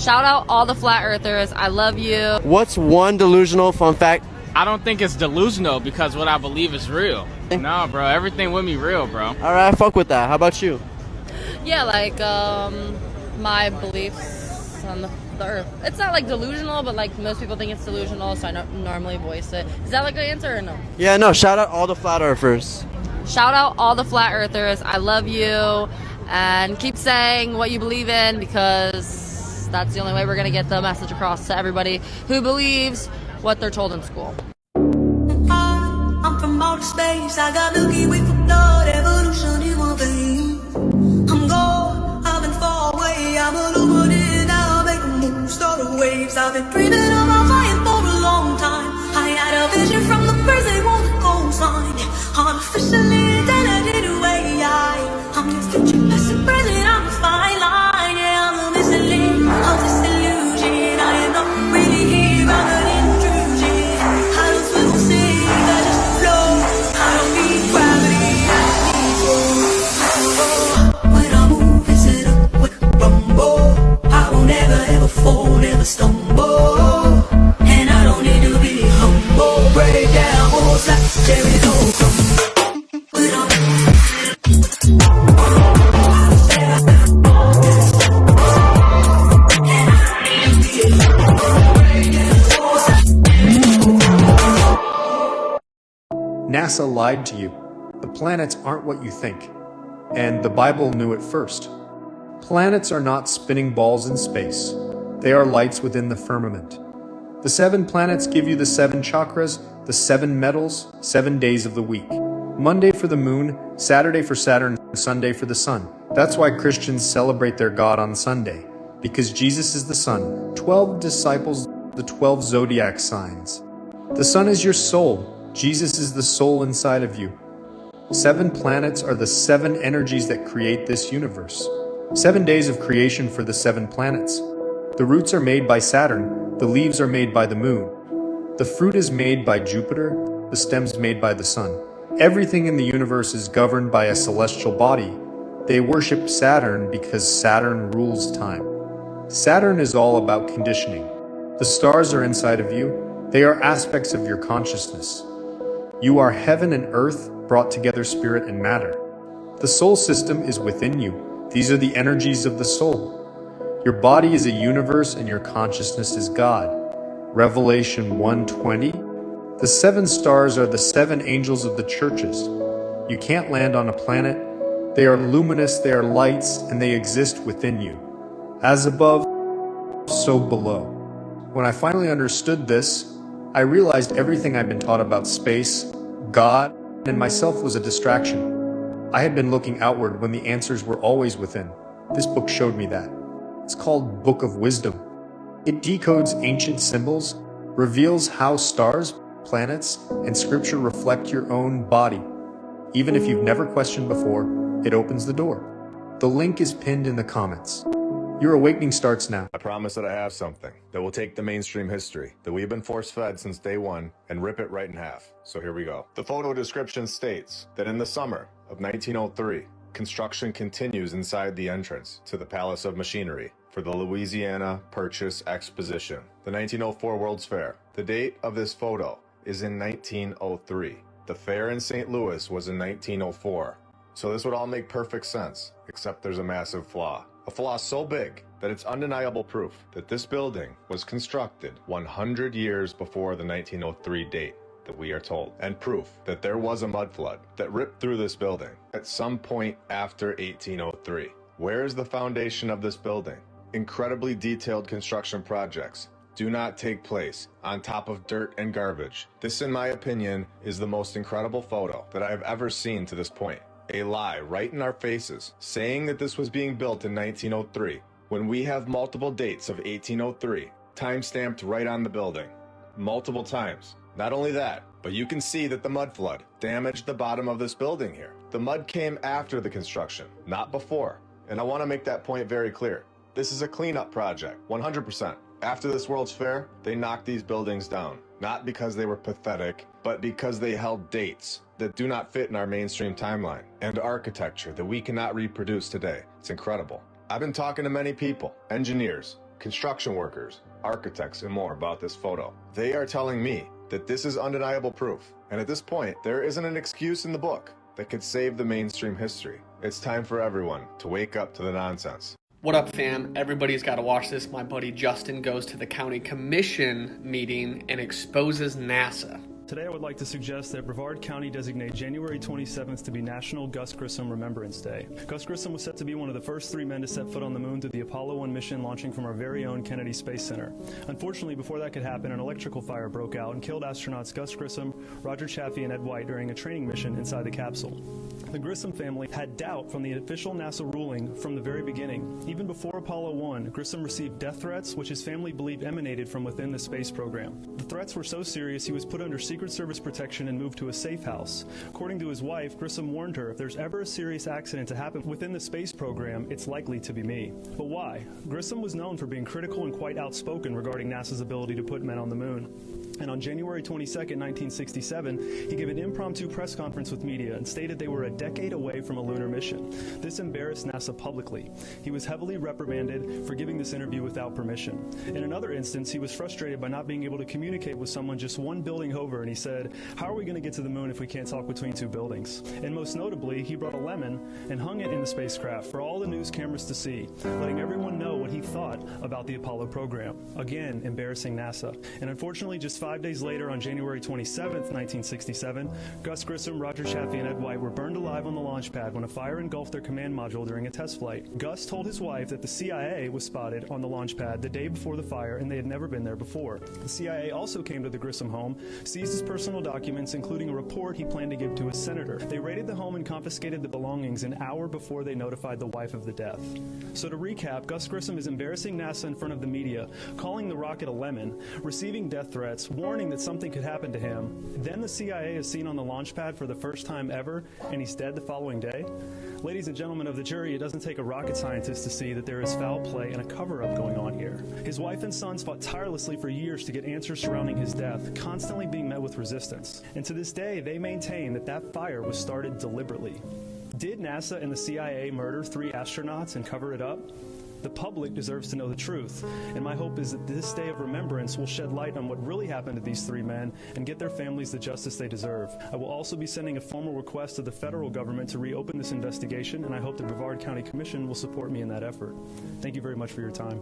Shout out all the flat earthers. I love you. What's one delusional fun fact? I don't think it's delusional because what I believe is real. No, bro, everything with me real, bro. All right, I fuck with that. How about you? Yeah, like my beliefs on the earth. It's not like delusional, but like most people think it's delusional, so I normally voice it. Is that like an answer or no? Yeah, no, shout out all the flat earthers. Shout out all the flat earthers. I love you. And keep saying what you believe in, because that's the only way we're going to get the message across to everybody who believes what they're told in school. I'm from outer space. I got Milky Way for blood, evolution in my veins. I'm gold, I've been far away. I'm illuminated, now I make a move, start the waves. I've been dreaming about flying for a long time. I had a vision from the birds, they want a gold sign. Unofficially identity away. I'm your future, past and present, I'm a fine line. Yeah, I'm the missing link of this illusion. I am not really here, I'm an intrusion. I don't feel safe, I just flow. I don't need gravity, I just need flow. When I move, it's in a quick rumble. I won't ever fall, never stumble. And I don't need to be humble. Break down walls like Jericho. NASA lied to you. The planets aren't what you think. And the Bible knew it first. Planets are not spinning balls in space. They are lights within the firmament. The 7 planets give you the 7 chakras, the 7 metals, 7 days of the week. Monday for the moon, Saturday for Saturn, Sunday for the sun. That's why Christians celebrate their God on Sunday. Because Jesus is the sun. 12 disciples, the 12 zodiac signs. The sun is your soul. Jesus is the soul inside of you. 7 planets are the 7 energies that create this universe. 7 days of creation for the 7 planets. The roots are made by Saturn, the leaves are made by the moon. The fruit is made by Jupiter, the stems made by the sun. Everything in the universe is governed by a celestial body. They worship Saturn because Saturn rules time. Saturn is all about conditioning. The stars are inside of you. They are aspects of your consciousness. You are heaven and earth brought together, spirit and matter. The soul system is within you. These are the energies of the soul. Your body is a universe and your consciousness is God. Revelation 1:20. The 7 stars are the 7 angels of the churches. You can't land on a planet. They are luminous, they are lights, and they exist within you. As above, so below. When I finally understood this, I realized everything I'd been taught about space, God, and myself was a distraction. I had been looking outward when the answers were always within. This book showed me that. It's called Book of Wisdom. It decodes ancient symbols, reveals how stars, planets, and scripture reflect your own body. Even if you've never questioned before, it opens the door. The link is pinned in the comments. Your awakening starts now. I promise that I have something that will take the mainstream history that we've been force-fed since day one and rip it right in half. So here we go. The photo description states that in the summer of 1903, construction continues inside the entrance to the Palace of Machinery for the Louisiana Purchase Exposition, the 1904 World's Fair. The date of this photo is in 1903. The fair in St. Louis was in 1904. So this would all make perfect sense, except there's a massive flaw. A flaw so big that it's undeniable proof that this building was constructed 100 years before the 1903 date that we are told, and proof that there was a mud flood that ripped through this building at some point after 1803. Where is the foundation of this building? Incredibly detailed construction projects do not take place on top of dirt and garbage. This, in my opinion, is the most incredible photo that I have ever seen to this point. A lie right in our faces, saying that this was being built in 1903, when we have multiple dates of 1803, time-stamped right on the building. Multiple times. Not only that, but you can see that the mud flood damaged the bottom of this building here. The mud came after the construction, not before. And I want to make that point very clear. This is a cleanup project, 100%. After this World's Fair, they knocked these buildings down. Not because they were pathetic, but because they held dates that do not fit in our mainstream timeline and architecture that we cannot reproduce today. It's incredible. I've been talking to many people, engineers, construction workers, architects, and more about this photo. They are telling me that this is undeniable proof. And at this point, there isn't an excuse in the book that could save the mainstream history. It's time for everyone to wake up to the nonsense. What up, fam? Everybody's got to watch this. My buddy Justin goes to the county commission meeting and exposes NASA. Today I would like to suggest that Brevard County designate January 27th to be National Gus Grissom Remembrance Day. Gus Grissom was set to be one of the first 3 men to set foot on the moon through the Apollo 1 mission launching from our very own Kennedy Space Center. Unfortunately, before that could happen, an electrical fire broke out and killed astronauts Gus Grissom, Roger Chaffee, and Ed White during a training mission inside the capsule. The Grissom family had doubt from the official NASA ruling from the very beginning. Even before Apollo 1, Grissom received death threats, which his family believed emanated from within the space program. The threats were so serious he was put under Secret Service protection and moved to a safe house. According to his wife, Grissom warned her, if there's ever a serious accident to happen within the space program, it's likely to be me. But why? Grissom was known for being critical and quite outspoken regarding NASA's ability to put men on the moon. And on January 22, 1967, he gave an impromptu press conference with media and stated they were a decade away from a lunar mission. This embarrassed NASA publicly. He was heavily reprimanded for giving this interview without permission. In another instance, he was frustrated by not being able to communicate with someone just one building over, and he said, "How are we going to get to the moon if we can't talk between 2 buildings?" And most notably, he brought a lemon and hung it in the spacecraft for all the news cameras to see, letting everyone know what he thought about the Apollo program. Again, embarrassing NASA. And unfortunately, just 5 days later, on January 27, 1967, Gus Grissom, Roger Chaffee, and Ed White were burned alive on the launch pad when a fire engulfed their command module during a test flight. Gus told his wife that the CIA was spotted on the launch pad the day before the fire and they had never been there before. The CIA also came to the Grissom home, seized his personal documents, including a report he planned to give to his senator. They raided the home and confiscated the belongings an hour before they notified the wife of the death. So to recap, Gus Grissom is embarrassing NASA in front of the media, calling the rocket a lemon, receiving death threats, warning that something could happen to him. Then the CIA is seen on the launch pad for the first time ever, and he's dead the following day. Ladies and gentlemen of the jury, it doesn't take a rocket scientist to see that there is foul play and a cover-up going on here. His wife and sons fought tirelessly for years to get answers surrounding his death, constantly being met with resistance. And to this day, they maintain that that fire was started deliberately. Did NASA and the CIA murder 3 astronauts and cover it up? The public deserves to know the truth, and my hope is that this day of remembrance will shed light on what really happened to these 3 men and get their families the justice they deserve. I will also be sending a formal request to the federal government to reopen this investigation, and I hope the Brevard County Commission will support me in that effort. Thank you very much for your time.